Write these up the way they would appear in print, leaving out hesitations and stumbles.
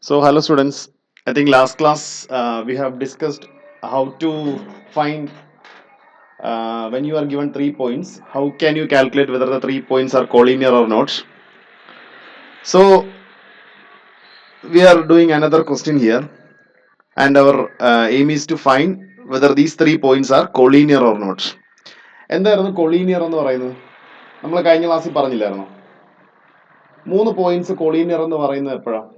So, hello students. I think last class we have discussed how to find when you are given 3 points, how can you calculate whether the 3 points are collinear or not. So, we are doing another question here, and our aim is to find whether these 3 points are collinear or not. എന്തായിരുന്നു collinear എന്ന് പറയുന്നത്? നമ്മൾ കഴിഞ്ഞ ക്ലാസ്സിൽ പറഞ്ഞില്ലായിരുന്നോ? 3 points collinear എന്ന് പറയുന്നത് എപ്പോഴാണ്?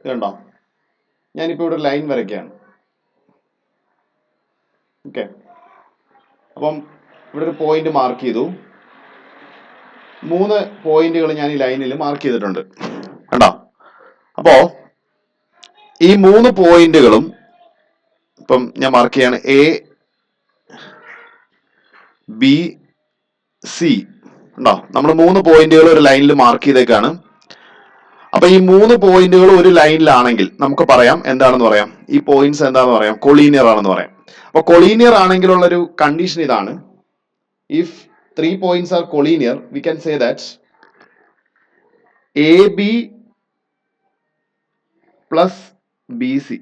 ഇതുണ്ടോ? ഞാനിപ്പോൾ ഇവിടെ ലൈൻ വരയ്ക്കുകയാണ്. ഓക്കെ, അപ്പം ഇവിടെ ഒരു പോയിന്റ് മാർക്ക് ചെയ്തു. 3 പോയിന്റുകൾ ഞാൻ ഈ ലൈനിൽ മാർക്ക് ചെയ്തിട്ടുണ്ട് കണ്ടോ. അപ്പോ ഈ 3 പോയിന്റുകളും ഇപ്പം ഞാൻ മാർക്ക് ചെയ്യാണ് എ ബി സി ഉണ്ടോ. നമ്മൾ 3 പോയിന്റുകൾ ഒരു ലൈനിൽ മാർക്ക് ചെയ്തേക്കാണ്. അപ്പൊ ഈ 3 പോയിന്റുകൾ ഒരു ലൈനിലാണെങ്കിൽ നമുക്ക് പറയാം എന്താണെന്ന് പറയാം, ഈ പോയിന്റ്സ് എന്താണെന്ന് പറയാം, കൊളീനിയർ ആണെന്ന് പറയാം. അപ്പൊ കൊളീനിയർ ആണെങ്കിലുള്ള ഒരു കണ്ടീഷൻ ഇതാണ്: if 3 points are collinear we can say that A B plus B C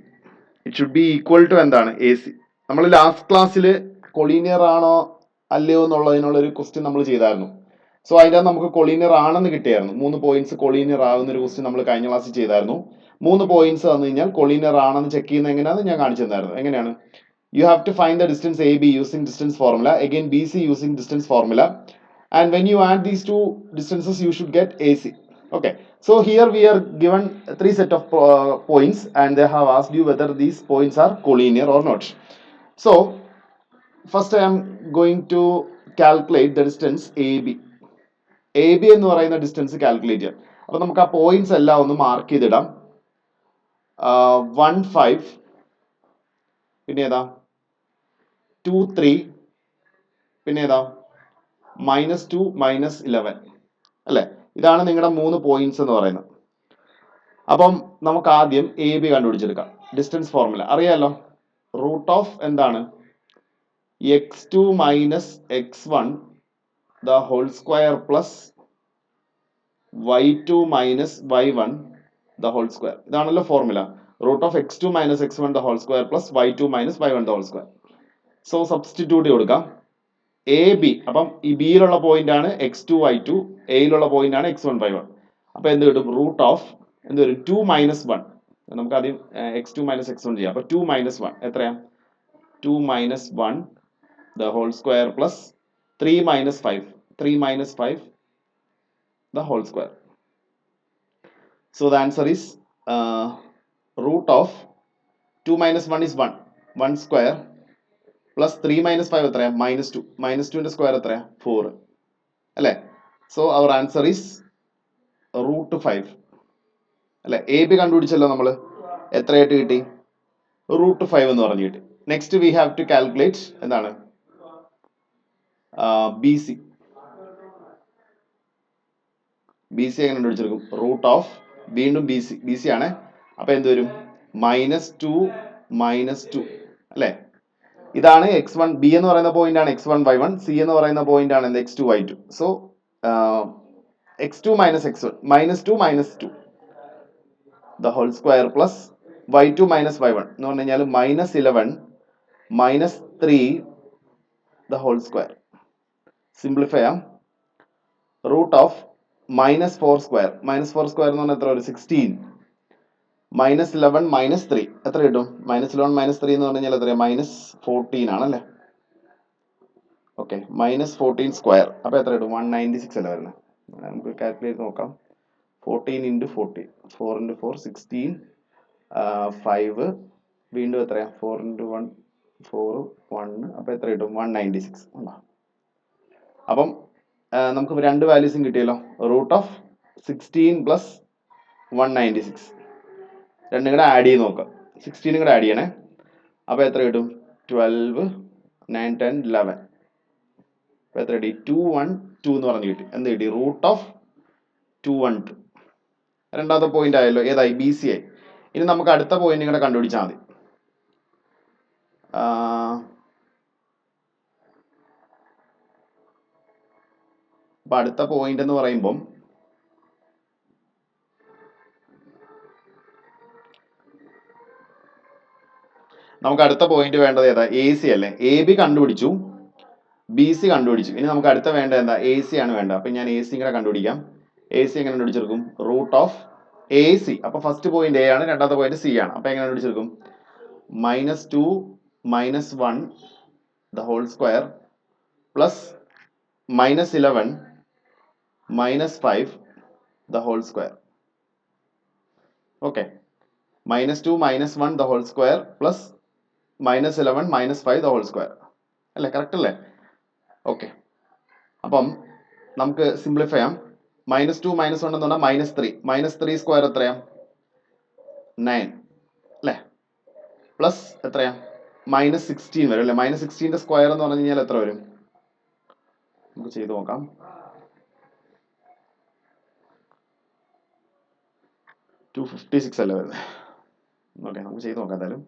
it should be equal to എന്താണ്, എ സി. നമ്മൾ ലാസ്റ്റ് ക്ലാസ്സിൽ കൊളീനിയർ ആണോ അല്ലയോ എന്നുള്ളതിനുള്ള ഒരു ക്വസ്റ്റ്യൻ നമ്മൾ ചെയ്തായിരുന്നു. സോ അതിൻ്റെ നമുക്ക് കൊളീനിയർ ആണെന്ന് കിട്ടിയായിരുന്നു. 3 പോയിന്റ്സ് കൊളീനിയർ ആകുന്ന ഒരു ക്വസ്റ്റ്യൻ നമ്മൾ കഴിഞ്ഞ ക്ലാസ്സിൽ ചെയ്തായിരുന്നു. 3 പോയിന്റ്സ് തന്നു കഴിഞ്ഞാൽ കൊളീനിയർ ആണെന്ന് ചെക്ക് ചെയ്യുന്നത് എങ്ങനെയാണെന്ന് ഞാൻ കാണിച്ചു തന്നായിരുന്നു. എങ്ങനെയാണ്? You have to find the distance A B using distance formula, again B C using distance formula, and when you add these two distances you should get AC. Okay, so here we are given 3 set of points and they have asked you whether these points are collinear or not. So first I am going to calculate the distance AB. AB എന്ന് പറയുന്ന distance calculate ചെയ്യാം. അപ്പൊ നമുക്ക് ആ points എല്ലാം ഒന്ന് mark ചെയ്തിടാം. 1 5, പിന്നെ ഏതാ 2 3, പിന്നെ ഏതാ -2 -11 അല്ലെ. ഇതാണ് നിങ്ങളുടെ 3 പോയിന്റ്സ് എന്ന് പറയുന്നത്. അപ്പം നമുക്ക് ആദ്യം എ ബി കണ്ടുപിടിച്ചെടുക്കാം. ഡിസ്റ്റൻസ് ഫോർമുല അറിയാലോ, റൂട്ട് ഓഫ് എന്താണ്, x2 minus x1 the whole square plus y2 minus y1 the whole square. ഇതാണല്ലോ formula. Root of x2 minus x1 the whole square plus y2 minus y1 the whole square. So substitute കൊടുക്കാം. A B, അപ്പം ഈ ബിയിലുള്ള point ആണ് x2 y2, എയിലുള്ള point ആണ് x1 y1. അപ്പൊ എന്ത് കിട്ടും? Root of എന്ത് വരും? 2 മൈനസ് 1. നമുക്ക് ആദ്യം x2 മൈനസ് x1 ചെയ്യാം. അപ്പൊ 2 മൈനസ് 1 എത്രയാ? 2 minus 1 the whole square plus 3 minus 5, 3 minus 5 the whole square. So the answer is root of 2 minus 1 is 1, 1 square plus 3 minus 5 എത്രയാ? -2, -2ന്റെ സ്ക്വയർ എത്രയാ? 4 അല്ലേ. So our answer is root 5 അല്ലെ. A B കണ്ടുപിടിച്ചല്ലോ നമ്മൾ. എത്രയായിട്ട് കിട്ടി? Root 5 എന്ന് പറഞ്ഞു കിട്ടി. Next we have to calculate എന്താണ്, ബി സി. ബി സി എങ്ങനെ കണ്ടുപിടിച്ചെടുക്കും? റൂട്ട് ഓഫ് വീണ്ടും ബി സി, ബി സി ആണ്. അപ്പൊ എന്ത് വരും? -2 -2 അല്ലെ. ഇതാണ് x1. ബി എന്ന് പറയുന്ന പോയിന്റ് ആണ് x1 y1, സി എന്ന് പറയുന്ന പോയിന്റ് ആണ് x2 y2. So x2 minus x1 -2 -2 the whole square plus y2 minus y1 എന്ന് പറഞ്ഞു കഴിഞ്ഞാൽ -11 -3 ദ ഹോൾ സ്ക്വയർ. സിംപ്ലിഫൈ ചെയ്യാം. റൂട്ട് ഓഫ് -4 സ്ക്വയർ, -4 സ്ക്വയർ എന്ന് പറഞ്ഞാൽ എത്ര വരും? 16 -11 -3 എത്ര കിട്ടും? -11 -3 എന്ന് പറഞ്ഞു കഴിഞ്ഞാൽ എത്രയാ? -14 ആണല്ലേ. Okay, -14 square. അപ്പൊ എത്ര കിട്ടും? 196 അല്ലേ വരുന്നത്. നമുക്ക് കാൽക്കുലേറ്റ് നോക്കാം. 14 × 14, 4 × 4 16, 5 വീണ്ടും എത്രയാ? 4 × 1 4 1. അപ്പൊ എത്ര കിട്ടും? 196. അപ്പം നമുക്ക് രണ്ട് വാല്യൂസും കിട്ടിയല്ലോ. റൂട്ട് ഓഫ് 16 പ്ലസ് 196 രണ്ടും കൂടെ ആഡ് ചെയ്ത് നോക്കാം. 16 കൂടെ ആഡ് ചെയ്യണേ. അപ്പൊ എത്ര കിട്ടും? 12 9 10 11. അപ്പൊ എത്ര കിട്ടി? 212 എന്ന് പറഞ്ഞു കിട്ടി. എന്ത് കിട്ടി? Root of 212. രണ്ടാമത്തെ പോയിന്റ് ആയല്ലോ. ഏതായി? ബി സി ആയി. ഇനി നമുക്ക് അടുത്ത പോയിന്റ് കൂടെ കണ്ടുപിടിച്ചാൽ മതി. അപ്പൊ അടുത്ത പോയിന്റ് എന്ന് പറയുമ്പം നമുക്ക് അടുത്ത പോയിന്റ് വേണ്ടത് ഏതാ? എ സി അല്ലേ? എ ബി കണ്ടുപിടിച്ചു, ബി സി കണ്ടുപിടിച്ചു. ഇനി നമുക്ക് അടുത്ത വേണ്ടത് എന്താ? എ സി ആണ് വേണ്ടത്. അപ്പൊ ഞാൻ എ സി കൂടെ കണ്ടുപിടിക്കാം. എ സി എങ്ങനെ കണ്ടുപിടിച്ചെടുക്കും? Root of A C. അപ്പൊ ഫസ്റ്റ് പോയിന്റ് എ ആണ്, രണ്ടാമത്തെ പോയിന്റ് സി ആണ്. അപ്പൊ എങ്ങനെ കണ്ടുപിടിച്ചെടുക്കും? -2 - 1 the whole square plus -11 -5 the whole square. Okay. -2 - 1 the whole square plus -11 -5 the whole square. അല്ലേ? കറക്റ്റ് അല്ലേ? ഓക്കെ. അപ്പം നമുക്ക് സിംപ്ലിഫൈ ചെയ്യാം. -2 - 1 എന്ന് പറഞ്ഞാൽ -3. -3 സ്ക്വയർ എത്രയാ? 9 അല്ലേ? പ്ലസ് എത്രയാ? -16 വരും അല്ലേ? -16ന്റെ സ്ക്വയർ എന്ന് പറഞ്ഞു കഴിഞ്ഞാൽ എത്ര വരും? നമുക്ക് ചെയ്ത് നോക്കാം. 256 അല്ലേ വരുന്നത്? ഓക്കെ, നമുക്ക് ചെയ്ത് നോക്കാം എന്തായാലും.